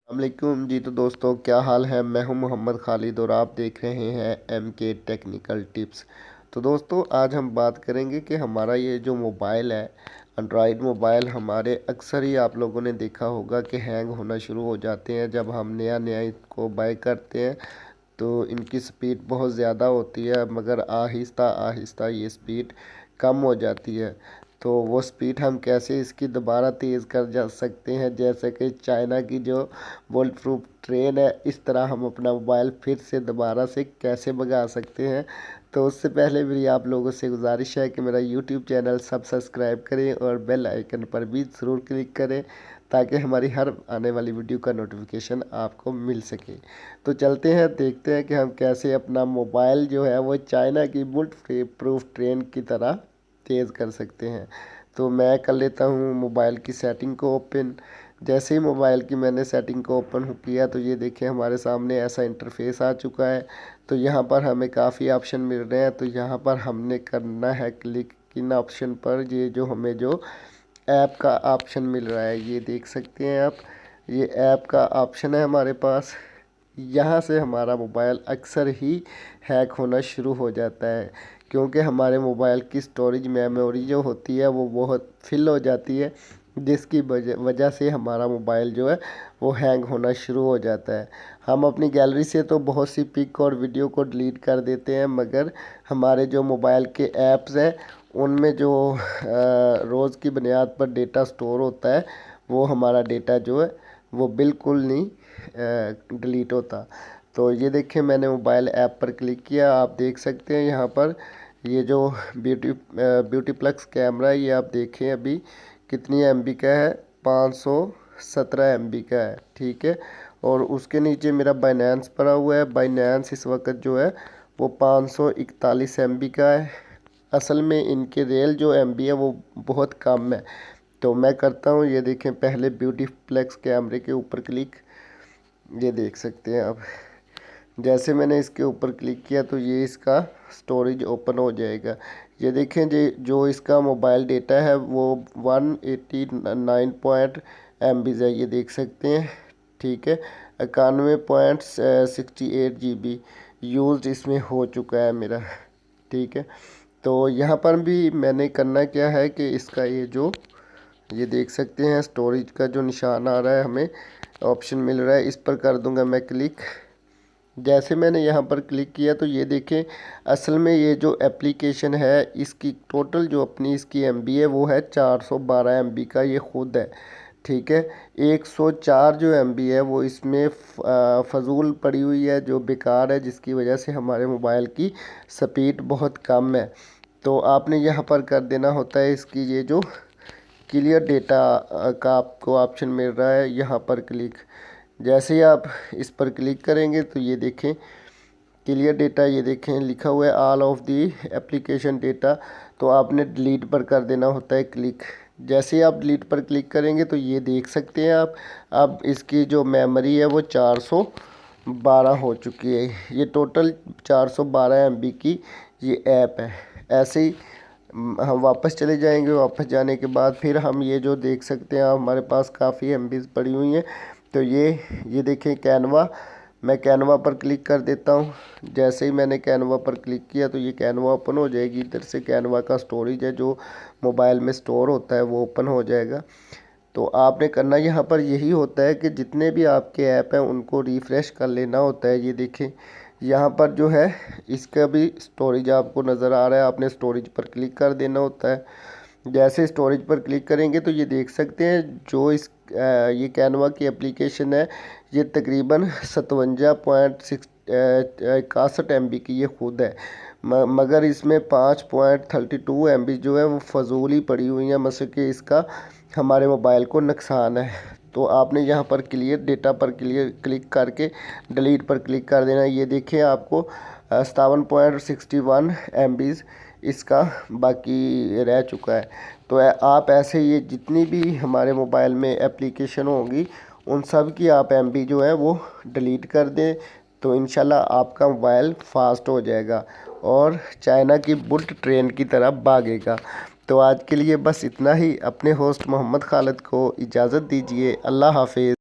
वालेकुम जी। तो दोस्तों क्या हाल है। मैं हूं मोहम्मद खालिद और आप देख रहे हैं MK टेक्निकल टिप्स। तो दोस्तों आज हम बात करेंगे कि हमारा ये जो मोबाइल है, एंड्रॉयड मोबाइल हमारे अक्सर ही आप लोगों ने देखा होगा कि हैंग होना शुरू हो जाते हैं। जब हम नया नया इसको बाय करते हैं तो इनकी स्पीड बहुत ज़्यादा होती है, मगर आहिस्ता आहिस्ता ये स्पीड कम हो जाती है। तो वो स्पीड हम कैसे इसकी दोबारा तेज़ कर जा सकते हैं, जैसे कि चाइना की जो बुलेट प्रूफ ट्रेन है, इस तरह हम अपना मोबाइल फिर से दोबारा से कैसे भगा सकते हैं। तो उससे पहले मेरी आप लोगों से गुजारिश है कि मेरा यूट्यूब चैनल सब्सक्राइब करें और बेल आइकन पर भी ज़रूर क्लिक करें, ताकि हमारी हर आने वाली वीडियो का नोटिफिकेशन आपको मिल सके। तो चलते हैं, देखते हैं कि हम कैसे अपना मोबाइल जो है वो चाइना की बुलेट प्रूफ ट्रेन की तरह तेज़ कर सकते हैं। तो मैं कर लेता हूँ मोबाइल की सेटिंग को ओपन। जैसे ही मोबाइल की मैंने सेटिंग को ओपन किया तो ये देखिए हमारे सामने ऐसा इंटरफेस आ चुका है। तो यहाँ पर हमें काफ़ी ऑप्शन मिल रहे हैं। तो यहाँ पर हमने करना है क्लिक इन ऑप्शन पर। ये जो हमें जो ऐप का ऑप्शन मिल रहा है, ये देख सकते हैं आप, ये ऐप का ऑप्शन है हमारे पास। यहाँ से हमारा मोबाइल अक्सर ही हैक होना शुरू हो जाता है, क्योंकि हमारे मोबाइल की स्टोरेज मेमोरी जो होती है वो बहुत फिल हो जाती है, जिसकी वजह से हमारा मोबाइल जो है वो हैंग होना शुरू हो जाता है। हम अपनी गैलरी से तो बहुत सी पिक और वीडियो को डिलीट कर देते हैं, मगर हमारे जो मोबाइल के ऐप्स हैं उनमें जो रोज़ की बुनियाद पर डेटा स्टोर होता है, वो हमारा डेटा जो है वो बिल्कुल नहीं डिलीट होता। तो ये देखिए मैंने मोबाइल ऐप पर क्लिक किया, आप देख सकते हैं यहाँ पर ये जो ब्यूटीप्लेक्स कैमरा है, ये आप देखें अभी कितनी MB का है, 517 MB का है, ठीक है। और उसके नीचे मेरा बाइनेंस पड़ा हुआ है। बाइनेंस इस वक्त जो है वो 541 MB का है। असल में इनके रियल जो MB है वो बहुत कम है। तो मैं करता हूँ, ये देखें पहले ब्यूटीप्लेक्स कैमरे के ऊपर क्लिक, ये देख सकते हैं आप। जैसे मैंने इसके ऊपर क्लिक किया तो ये इसका स्टोरेज ओपन हो जाएगा। ये देखें जो इसका मोबाइल डेटा है वो 189 MB है, ये देख सकते हैं, ठीक है। 91.68 GB यूज़ इसमें हो चुका है मेरा, ठीक है। तो यहाँ पर भी मैंने करना क्या है कि इसका ये देख सकते हैं स्टोरेज का जो निशान आ रहा है, हमें ऑप्शन मिल रहा है, इस पर कर दूंगा मैं क्लिक। जैसे मैंने यहाँ पर क्लिक किया तो ये देखें असल में ये जो एप्लीकेशन है इसकी टोटल जो अपनी इसकी MB है वो है 412 MB का, ये खुद है, ठीक है। 104 जो MB है वो इसमें फजूल पड़ी हुई है, जो बेकार है, जिसकी वजह से हमारे मोबाइल की स्पीड बहुत कम है। तो आपने यहाँ पर कर देना होता है इसकी ये जो क्लियर डेटा का आपको ऑप्शन मिल रहा है, यहाँ पर क्लिक। जैसे ही आप इस पर क्लिक करेंगे तो ये देखें क्लियर डेटा, ये देखें लिखा हुआ है all of the application data. तो आपने डिलीट पर कर देना होता है क्लिक। जैसे ही आप डिलीट पर क्लिक करेंगे तो ये देख सकते हैं आप, अब इसकी जो मेमोरी है वो 412 हो चुकी है। ये टोटल 412 MB की ये ऐप है। ऐसे ही हम वापस चले जाएंगे। वापस जाने के बाद फिर हम ये जो देख सकते हैं हमारे पास काफ़ी MBs पड़ी हुई हैं। तो ये देखें कैनवा, मैं कैनवा पर क्लिक कर देता हूँ। जैसे ही मैंने कैनवा पर क्लिक किया तो ये कैनवा ओपन हो जाएगी। इधर से कैनवा का स्टोरेज है जो मोबाइल में स्टोर होता है वो ओपन हो जाएगा। तो आपने करना यहाँ पर यही होता है कि जितने भी आपके ऐप हैं उनको रिफ़्रेश कर लेना होता है। ये देखें यहाँ पर जो है इसका भी स्टोरेज आपको नज़र आ रहा है, आपने स्टोरेज पर क्लिक कर देना होता है। जैसे स्टोरेज पर क्लिक करेंगे तो ये देख सकते हैं जो ये कैनवा की एप्लीकेशन है ये तकरीबन 57.61 MB की ये खुद है, मगर इसमें 5.32 MB जो है वो फजूल ही पड़ी हुई है, मतलब कि इसका हमारे मोबाइल को नुकसान है। तो आपने यहाँ पर क्लियर डेटा पर क्लिक करके डिलीट पर क्लिक कर देना। ये देखें आपको 57.61 MB इसका बाकी रह चुका है। तो आप ऐसे ये जितनी भी हमारे मोबाइल में एप्लीकेशन होंगी उन सब की आप MB जो है वो डिलीट कर दें, तो इंशाल्लाह आपका मोबाइल फास्ट हो जाएगा और चाइना की बुलेट ट्रेन की तरह भागेगा। तो आज के लिए बस इतना ही। अपने होस्ट मोहम्मद खालिद को इजाज़त दीजिए। अल्लाह हाफिज़।